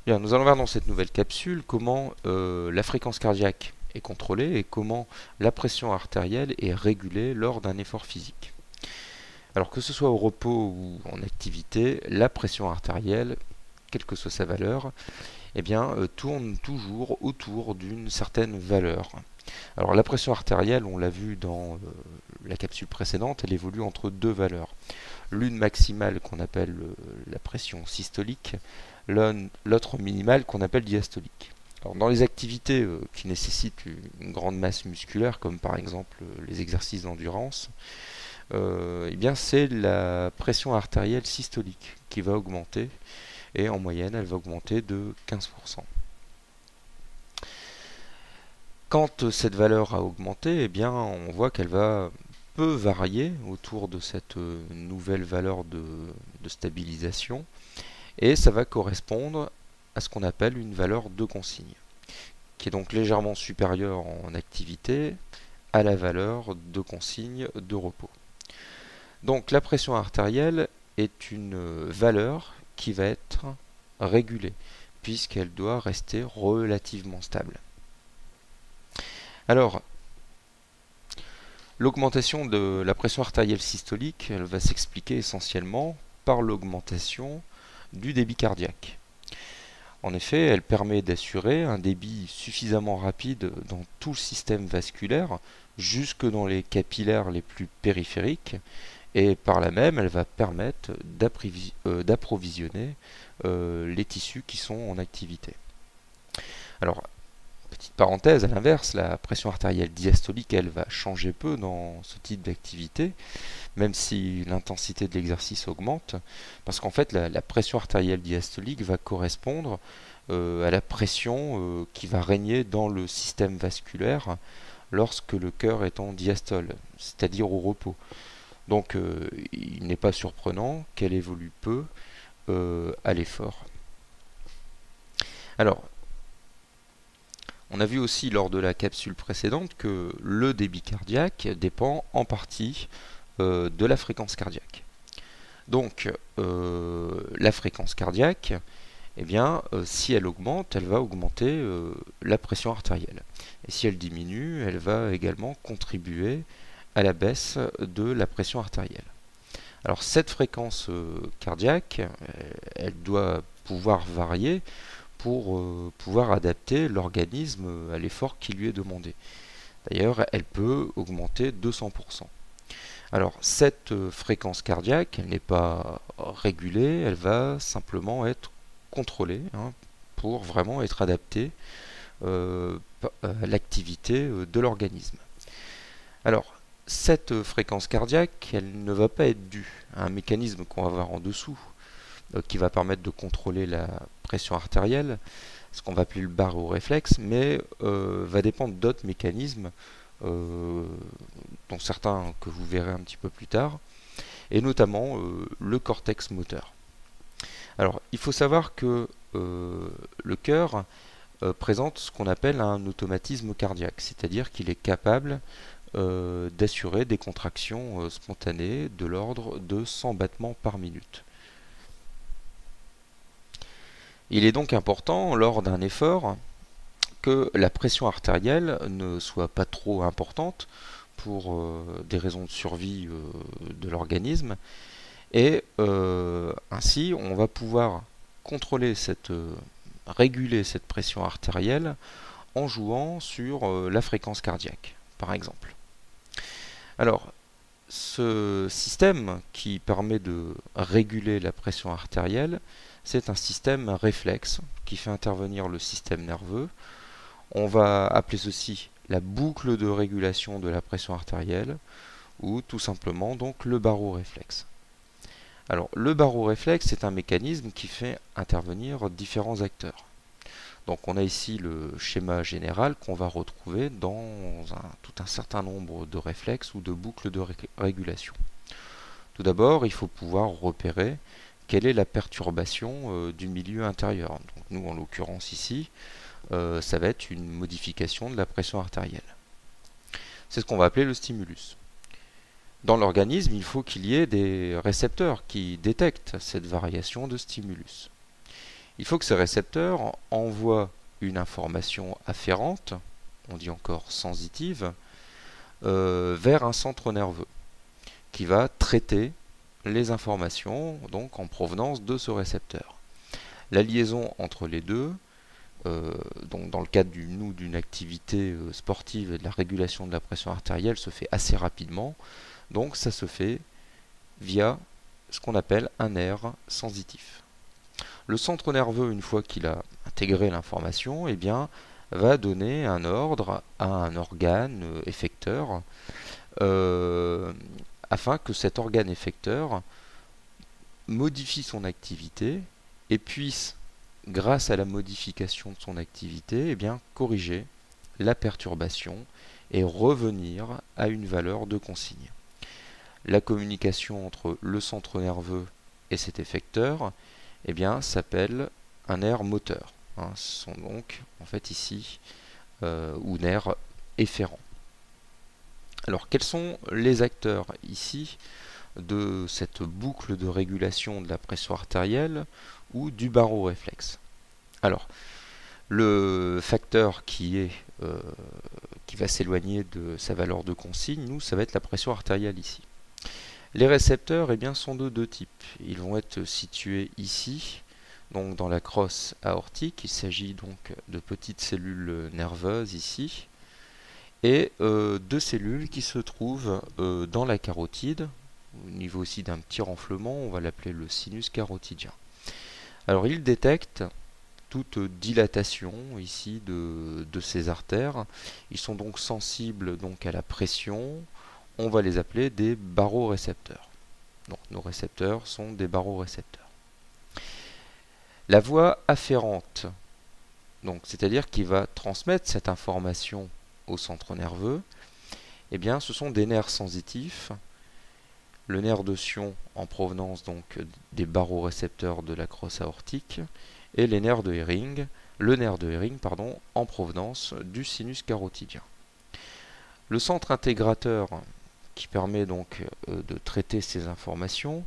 Bien, nous allons voir dans cette nouvelle capsule comment la fréquence cardiaque est contrôlée et comment la pression artérielle est régulée lors d'un effort physique. Alors que ce soit au repos ou en activité, la pression artérielle, quelle que soit sa valeur, tourne toujours autour d'une certaine valeur. Alors la pression artérielle, on l'a vu dans la capsule précédente, elle évolue entre deux valeurs. L'une maximale qu'on appelle la pression systolique, l'autre minimale qu'on appelle diastolique. Alors, dans les activités qui nécessitent une grande masse musculaire, comme par exemple les exercices d'endurance, c'est la pression artérielle systolique qui va augmenter, et en moyenne elle va augmenter de 15%. Quand cette valeur a augmenté, on voit qu'elle va peu varier autour de cette nouvelle valeur de stabilisation, et ça va correspondre à ce qu'on appelle une valeur de consigne, qui est donc légèrement supérieure en activité à la valeur de consigne de repos. Donc la pression artérielle est une valeur qui va être régulée, puisqu'elle doit rester relativement stable. Alors, l'augmentation de la pression artérielle systolique, elle va s'expliquer essentiellement par l'augmentation du débit cardiaque. En effet, elle permet d'assurer un débit suffisamment rapide dans tout le système vasculaire, jusque dans les capillaires les plus périphériques, et par là même, elle va permettre d'approvisionner les tissus qui sont en activité. Alors, petite parenthèse, à l'inverse, la pression artérielle diastolique, elle va changer peu dans ce type d'activité, même si l'intensité de l'exercice augmente, parce qu'en fait, la pression artérielle diastolique va correspondre à la pression qui va régner dans le système vasculaire lorsque le cœur est en diastole, c'est-à-dire au repos. Donc, il n'est pas surprenant qu'elle évolue peu à l'effort. Alors, on a vu aussi lors de la capsule précédente que le débit cardiaque dépend en partie de la fréquence cardiaque. Donc, la fréquence cardiaque, si elle augmente, elle va augmenter la pression artérielle. Et si elle diminue, elle va également contribuer à la baisse de la pression artérielle. Alors cette fréquence cardiaque, elle doit pouvoir varier pour pouvoir adapter l'organisme à l'effort qui lui est demandé. D'ailleurs, elle peut augmenter de 100%. Alors cette fréquence cardiaque, elle n'est pas régulée, elle va simplement être contrôlée pour vraiment être adaptée à l'activité de l'organisme. Alors, cette fréquence cardiaque, elle ne va pas être due à un mécanisme qu'on va voir en dessous, qui va permettre de contrôler la pression artérielle, ce qu'on va appeler le baroréflexe, mais va dépendre d'autres mécanismes, dont certains que vous verrez un petit peu plus tard, et notamment le cortex moteur. Alors, il faut savoir que le cœur présente ce qu'on appelle un automatisme cardiaque, c'est-à-dire qu'il est capable d'assurer des contractions spontanées de l'ordre de 100 battements par minute. Il est donc important, lors d'un effort, que la pression artérielle ne soit pas trop importante pour des raisons de survie de l'organisme, et ainsi on va pouvoir réguler cette pression artérielle en jouant sur la fréquence cardiaque, par exemple. Alors, ce système qui permet de réguler la pression artérielle, c'est un système réflexe qui fait intervenir le système nerveux. On va appeler ceci la boucle de régulation de la pression artérielle, ou tout simplement donc le baroréflexe. Alors, le baroréflexe, c'est un mécanisme qui fait intervenir différents acteurs. Donc on a ici le schéma général qu'on va retrouver dans tout un certain nombre de réflexes ou de boucles de régulation. Tout d'abord, il faut pouvoir repérer quelle est la perturbation du milieu intérieur. Donc nous, en l'occurrence ici, ça va être une modification de la pression artérielle. C'est ce qu'on va appeler le stimulus. Dans l'organisme, il faut qu'il y ait des récepteurs qui détectent cette variation de stimulus. il faut que ces récepteurs envoient une information afférente, on dit encore sensitive, vers un centre nerveux qui va traiter les informations donc en provenance de ce récepteur. La liaison entre les deux, donc dans le cadre d'une activité sportive et de la régulation de la pression artérielle, se fait assez rapidement. Donc ça se fait via ce qu'on appelle un nerf sensitif. Le centre nerveux, une fois qu'il a intégré l'information, eh bien, va donner un ordre à un organe effecteur afin que cet organe effecteur modifie son activité et puisse, grâce à la modification de son activité, eh bien, corriger la perturbation et revenir à une valeur de consigne. La communication entre le centre nerveux et cet effecteur eh bien, s'appelle un nerf moteur. Ce sont donc en fait ici ou nerfs efférents. Alors quels sont les acteurs ici de cette boucle de régulation de la pression artérielle ou du baroréflexe? Alors le facteur qui va s'éloigner de sa valeur de consigne, nous, ça va être la pression artérielle ici. Les récepteurs eh bien, sont de deux types. Ils vont être situés ici, donc dans la crosse aortique. Il s'agit donc de petites cellules nerveuses ici, et de cellules qui se trouvent dans la carotide, au niveau aussi d'un petit renflement, on va l'appeler le sinus carotidien. Alors ils détectent toute dilatation ici de ces artères. Ils sont donc sensibles donc à la pression. On va les appeler des barorécepteurs. Donc nos récepteurs sont des barorécepteurs. La voie afférente, donc c'est-à-dire qui va transmettre cette information au centre nerveux, eh bien ce sont des nerfs sensitifs. Le nerf de Sion en provenance donc des barorécepteurs de la crosse aortique et les nerfs de Hering, le nerf de Hering en provenance du sinus carotidien. Le centre intégrateur qui permet donc de traiter ces informations,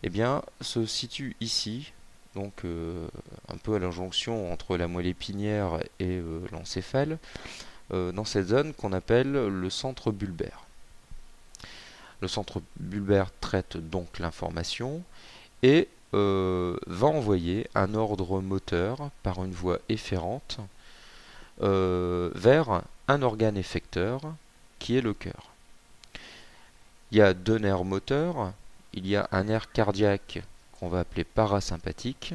eh bien, se situe ici, donc un peu à la jonction entre la moelle épinière et l'encéphale, dans cette zone qu'on appelle le centre bulbaire. Le centre bulbaire traite donc l'information et va envoyer un ordre moteur par une voie efférente vers un organe effecteur qui est le cœur. Il y a deux nerfs moteurs, il y a un nerf cardiaque qu'on va appeler parasympathique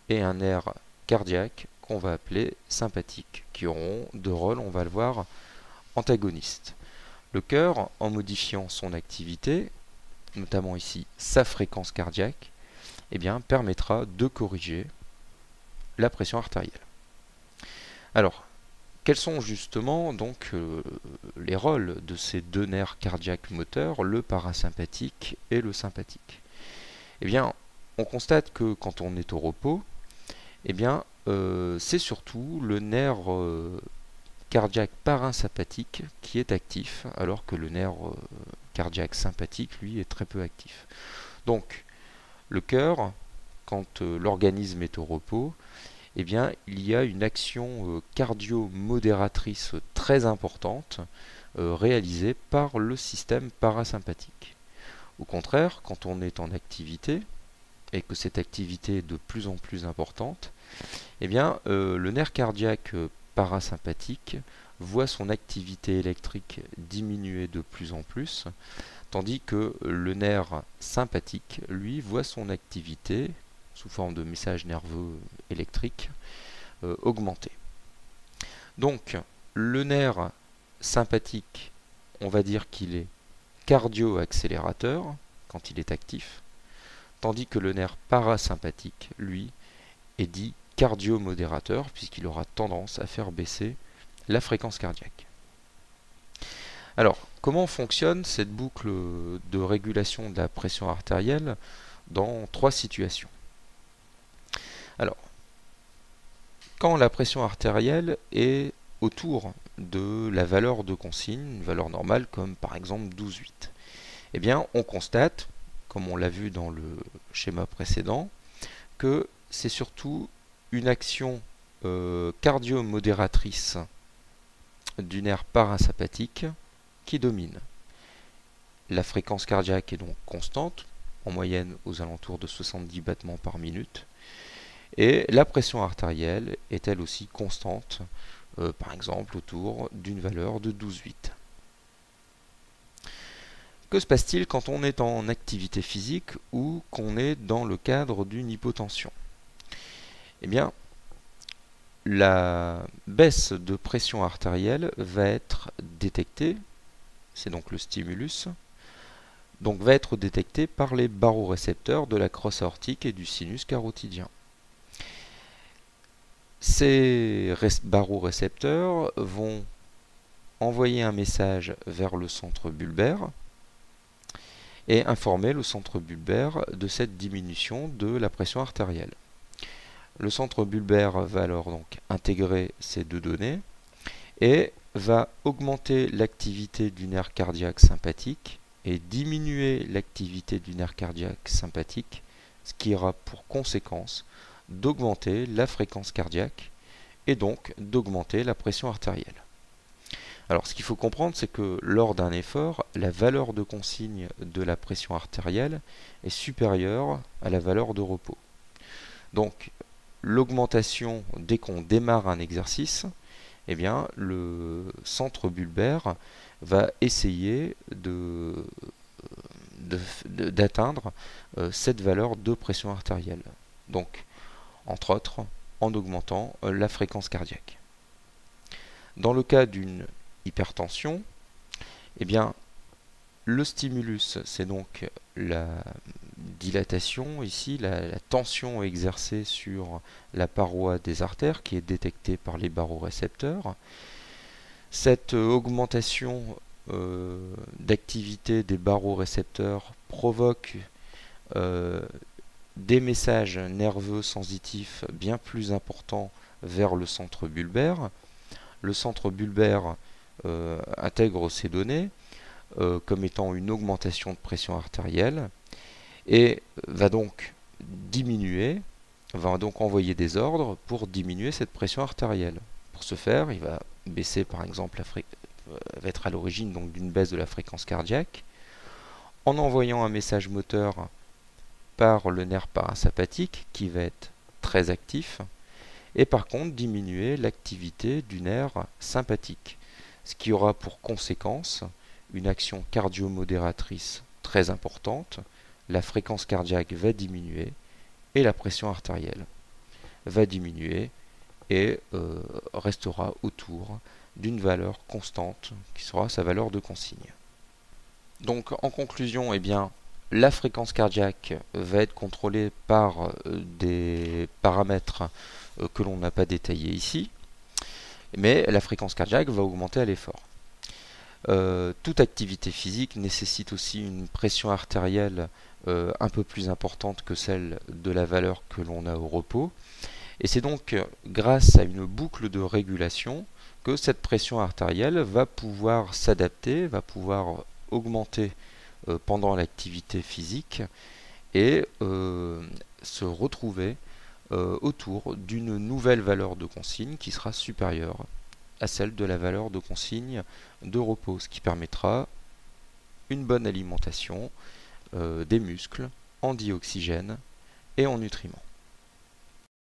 et un nerf cardiaque qu'on va appeler sympathique, qui auront deux rôles, on va le voir, antagonistes. Le cœur, en modifiant son activité, notamment ici sa fréquence cardiaque, eh bien, permettra de corriger la pression artérielle. Alors, quels sont justement donc les rôles de ces deux nerfs cardiaques moteurs, le parasympathique et le sympathique? Eh bien, on constate que quand on est au repos, eh bien, c'est surtout le nerf cardiaque parasympathique qui est actif, alors que le nerf cardiaque sympathique, lui, est très peu actif. Donc, le cœur, quand l'organisme est au repos, eh bien, il y a une action cardio-modératrice très importante réalisée par le système parasympathique. Au contraire, quand on est en activité, et que cette activité est de plus en plus importante, eh bien, le nerf cardiaque parasympathique voit son activité électrique diminuer de plus en plus, tandis que le nerf sympathique, lui, voit son activité sous forme de message nerveux électrique augmenter. Donc, le nerf sympathique, on va dire qu'il est cardio-accélérateur quand il est actif, tandis que le nerf parasympathique, lui, est dit cardio-modérateur puisqu'il aura tendance à faire baisser la fréquence cardiaque. Alors, comment fonctionne cette boucle de régulation de la pression artérielle dans trois situations? Alors, quand la pression artérielle est autour de la valeur de consigne, une valeur normale comme par exemple 12,8, eh bien on constate, comme on l'a vu dans le schéma précédent, que c'est surtout une action cardio-modératrice du nerf parasympathique qui domine. La fréquence cardiaque est donc constante, en moyenne aux alentours de 70 battements par minute, et la pression artérielle est elle aussi constante, par exemple autour d'une valeur de 12,8. Que se passe-t-il quand on est en activité physique ou qu'on est dans le cadre d'une hypotension? Eh bien, la baisse de pression artérielle va être détectée, c'est donc le stimulus, donc va être détectée par les barorécepteurs de la crosse aortique et du sinus carotidien. Ces barorécepteurs vont envoyer un message vers le centre bulbaire et informer le centre bulbaire de cette diminution de la pression artérielle. Le centre bulbaire va alors donc intégrer ces deux données et va augmenter l'activité du nerf cardiaque sympathique et diminuer l'activité du nerf cardiaque sympathique, ce qui aura pour conséquence d'augmenter la fréquence cardiaque et donc d'augmenter la pression artérielle. Alors ce qu'il faut comprendre, c'est que lors d'un effort, la valeur de consigne de la pression artérielle est supérieure à la valeur de repos. Donc l'augmentation dès qu'on démarre un exercice, eh bien, le centre bulbaire va essayer d'atteindre cette valeur de pression artérielle. Donc, entre autres, en augmentant la fréquence cardiaque. Dans le cas d'une hypertension, eh bien, le stimulus, c'est donc la dilatation, ici, la tension exercée sur la paroi des artères qui est détectée par les barorécepteurs. Cette augmentation d'activité des barorécepteurs provoque des messages nerveux sensitifs bien plus importants vers le centre bulbaire. Le centre bulbaire intègre ces données comme étant une augmentation de pression artérielle et va donc envoyer des ordres pour diminuer cette pression artérielle. Pour ce faire, il va baisser par exemple va être à l'origine donc d'une baisse de la fréquence cardiaque en envoyant un message moteur par le nerf parasympathique qui va être très actif et par contre diminuer l'activité du nerf sympathique, ce qui aura pour conséquence une action cardio-modératrice très importante, la fréquence cardiaque va diminuer et la pression artérielle va diminuer et restera autour d'une valeur constante qui sera sa valeur de consigne. Donc en conclusion, eh bien, la fréquence cardiaque va être contrôlée par des paramètres que l'on n'a pas détaillés ici, mais la fréquence cardiaque va augmenter à l'effort. Toute activité physique nécessite aussi une pression artérielle un peu plus importante que celle de la valeur que l'on a au repos. Et c'est donc grâce à une boucle de régulation que cette pression artérielle va pouvoir s'adapter, va pouvoir augmenter pendant l'activité physique et se retrouver autour d'une nouvelle valeur de consigne qui sera supérieure à celle de la valeur de consigne de repos, ce qui permettra une bonne alimentation des muscles en dioxygène et en nutriments.